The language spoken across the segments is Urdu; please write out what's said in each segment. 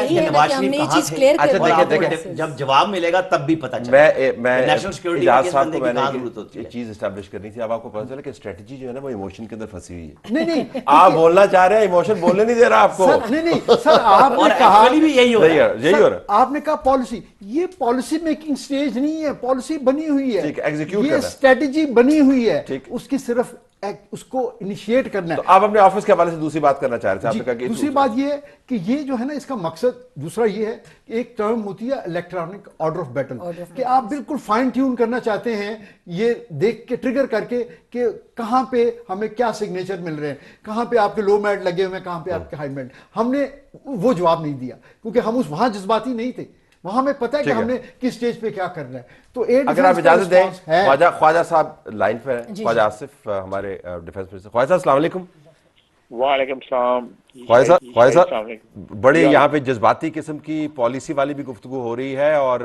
یہی ہے نا کہ ہم نے یہ چیز کلیئر کر اچھا دی. دیکھیں جب جواب ملے گا تب بھی پتہ چلے میں نیشنل سیکورٹی اجاز کے صاحب بندے کو کی میں نے کہاں ضرورت ہوتی ایک ہے. چیز اسٹیبلش کرنی تھی. اب آپ کو پتا چلا کہ اسٹریٹجی جو ہے نا وہ ایموشن کے اندر پھنسی ہوئی ہے. نہیں آپ بولنا چاہ رہے ہیں, ایموشن بولنے نہیں دے رہا آپ کو. نہیں سر, آپ نے اور کہا ایکچولی بھی یہی ہو رہا ہے. یہی ہو رہا ہے. آپ نے کہا پالیسی, یہ پالیسی میکنگ سٹیج نہیں ہے, پالیسی بنی ہوئی ہے, ٹھیک ہے, ایگزیکیوٹ یہ کرنا ہے. اسٹریٹجی بنی ہوئی ہے, ٹھیک. اس کی صرف اس کو انیشیٹ کرنا ہے. تو آپ اپنے آفس کے حوالے سے دوسری بات کرنا چاہ رہے تھے. آپ جی, نے کہا کہ دوسری بات یہ ہے کہ یہ جو ہے نا اس کا مقصد دوسرا یہ ہے کہ ایک ٹرم ہوتی ہے الیکٹرانک آرڈر آف بیٹل, کہ آپ بالکل فائن ٹیون کرنا چاہتے ہیں یہ دیکھ کے ٹریگر کر کے کہ کہاں پہ ہمیں کیا سگنیچر مل رہے ہیں, کہاں پہ آپ کے لو میٹ لگے ہوئے ہیں, کہاں پہ آپ کے ہائی میٹ. ہم نے وہ جواب نہیں دیا کیونکہ ہم اس وہاں جذباتی نہیں تھے, وہاں ہمیں پتہ ہے کہ ہم نے کس سٹیج پہ کیا کرنا ہے. تو اگر آپ اجازت دیں, خواجہ صاحب لائن پہ ہیں, خواجہ آصف ہمارے ڈیفنس منسٹر. خواجہ صاحب السلام علیکم. وعلیکم السلام. خواجہ صاحب بڑے یہاں پہ جذباتی قسم کی پالیسی والی بھی گفتگو ہو رہی ہے, اور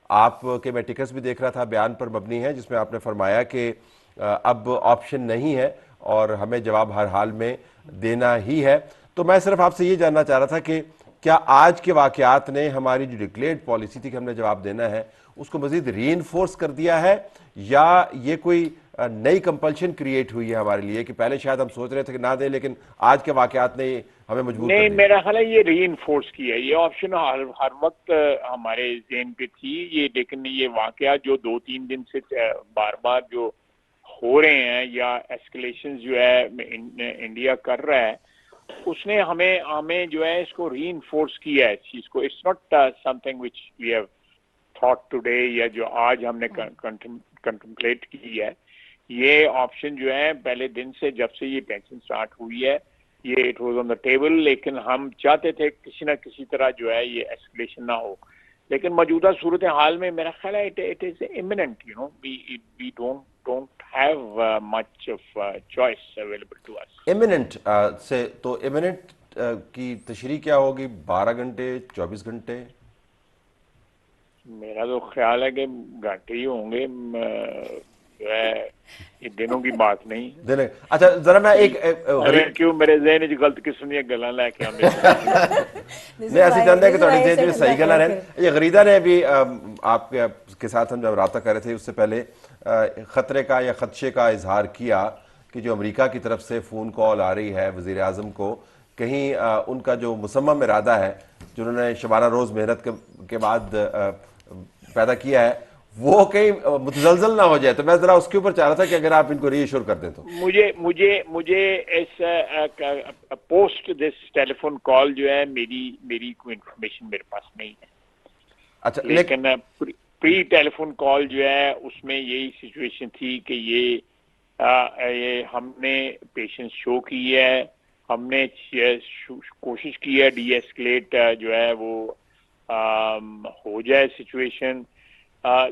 آپ کے میں ٹکٹس بھی دیکھ رہا تھا, بیان پر مبنی ہے جس میں آپ نے فرمایا کہ اب آپشن نہیں ہے اور ہمیں جواب ہر حال میں دینا ہی ہے. تو میں صرف آپ سے یہ جاننا چاہ رہا تھا کہ کیا آج کے واقعات نے ہماری جو ڈکلیئرڈ پالیسی تھی کہ ہم نے جواب دینا ہے اس کو مزید ری انفورس کر دیا ہے, یا یہ کوئی نئی کمپلشن کریٹ ہوئی ہے ہمارے لیے کہ پہلے شاید ہم سوچ رہے تھے کہ نہ دیں لیکن آج کے واقعات نے ہمیں مجبور کر دیا؟ نہیں, میرا خیال ہے یہ ری انفورس کی ہے. یہ آپشن ہر وقت ہمارے ذہن پہ تھی یہ, لیکن یہ واقعات جو 2-3 دن سے بار بار جو ہو رہے ہیں یا ایسکلیشن جو ہے انڈیا کر رہا ہے, اس نے ہمیں جو ہے اس کو ری انفورس کیا ہے اس چیز کو. It's not something which we have thought today, یا جو آج ہم نے کنٹمپلیٹ کی ہے. یہ آپشن جو ہے پہلے دن سے جب سے یہ پینشن سٹارٹ ہوئی ہے یہ it was on the table, لیکن ہم چاہتے تھے کسی نہ کسی طرح جو ہے یہ ایسکلیشن نہ ہو. لیکن موجودہ صورتحال میں میرا خیال ہے it is imminent, you know, we don't have much of choice available to us. imminent سے تو imminent کی تشریح کیا ہوگی؟ 12 گھنٹے, 24 گھنٹے؟ میرا تو خیال ہے کہ گھنٹے ہی ہوں گے, جو ہے یہ دنوں کی بات نہیں. اچھا ذرا میں ایک کیوں میرے ذہن وچ غلط قسم دی گلاں لے کے آندے نہیں, ایسے چاہتا ہے کہ تھوڑی ذہن میں صحیح گلاں رہن. یہ غریدہ نے بھی آپ کے ساتھ ہم جب رابطہ کر رہے تھے اس سے پہلے خطرے کا یا خدشے کا اظہار کیا کہ جو امریکہ کی طرف سے فون کال آ رہی ہے وزیر اعظم کو, کہیں ان کا جو مصمم ارادہ ہے جو انہوں نے شبانہ روز محنت کے بعد پیدا کیا ہے وہ کہیں متزلزل نہ ہو جائے. تو میں ذرا اس کے اوپر چاہ رہا تھا کہ اگر آپ ان کو ری ایشور کر دیں تو. مجھے اس پوسٹ دس ٹیلی فون کال جو ہے میری کوئی انفارمیشن میرے پاس نہیں ہے. اچھا, لیکن پری ٹیلی فون کال جو ہے اس میں یہی سچویشن تھی کہ یہ ہم نے پیشنس شو کی ہے, ہم نے کوشش کی ہے ڈی ایسکلیٹ جو ہے وہ ہو جائے سچویشن,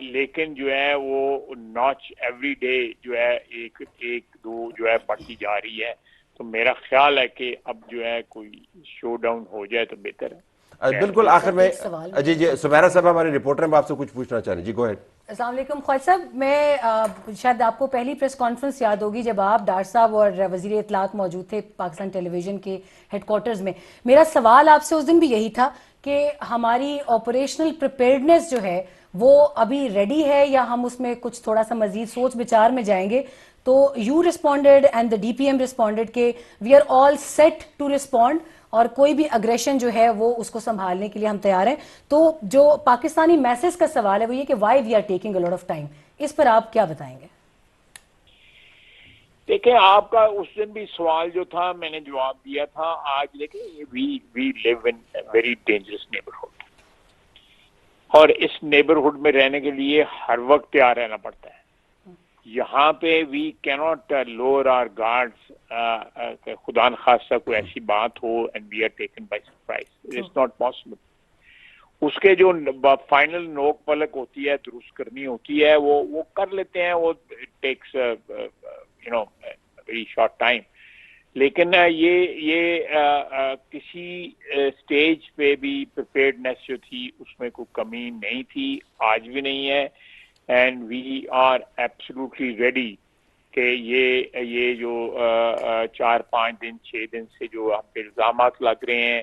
لیکن جو ہے وہ ناچ ایوری ڈے جو ہے ایک دو جو ہے بڑھتی جا رہی ہے. تو میرا خیال ہے کہ اب جو ہے کوئی شو ڈاؤن ہو جائے تو بہتر ہے. بالکل آخر میں جی سمیرہ صاحب ہمارے رپورٹر ہیں, آپ سے کچھ پوچھنا چاہ رہے ہیں. جی گو ہیڈ. السلام علیکم خواجہ صاحب. میں شاید آپ کو پہلی پریس کانفرنس یاد ہوگی جب آپ ڈار صاحب اور وزیر اطلاعات موجود تھے پاکستان ٹیلی ویژن کے ہیڈ کوارٹرز میں. میرا سوال آپ سے اس دن بھی یہی تھا کہ ہماری آپریشنل پریپیئرڈنیس جو ہے وہ ابھی ریڈی ہے یا ہم اس میں کچھ تھوڑا سا مزید سوچ بچار میں جائیں گے. تو you responded and the D P M responded کہ we are all set to respond, اور کوئی بھی اگریشن جو ہے وہ اس کو سنبھالنے کے لیے ہم تیار ہیں. تو جو پاکستانی میسج کا سوال ہے وہ یہ کہ why we are taking a lot of time, اس پر آپ کیا بتائیں گے؟ دیکھیں آپ کا اس دن بھی سوال جو تھا میں نے جواب دیا تھا. آج دیکھیں وی لیو ان ویری ڈینجرس نیبرہڈ, اور اس نیبرہڈ میں رہنے کے لیے ہر وقت تیار رہنا پڑتا ہے. یہاں پہ we cannot lower our guards, خدا نخواستہ کوئی ایسی بات ہو and we are taken by surprise, it's not possible. اس کے جو فائنل نوک پلک ہوتی ہے درست کرنی ہوتی ہے وہ کر لیتے ہیں, وہ ٹیکس ویری شارٹ ٹائم. لیکن یہ کسی سٹیج پہ بھی پریپیئرڈنیس جو تھی اس میں کوئی کمی نہیں تھی, آج بھی نہیں ہے. And we are absolutely ready کہ یہ جو 4-5 دن 6 دن سے جو ہم پہ الزامات لگ رہے ہیں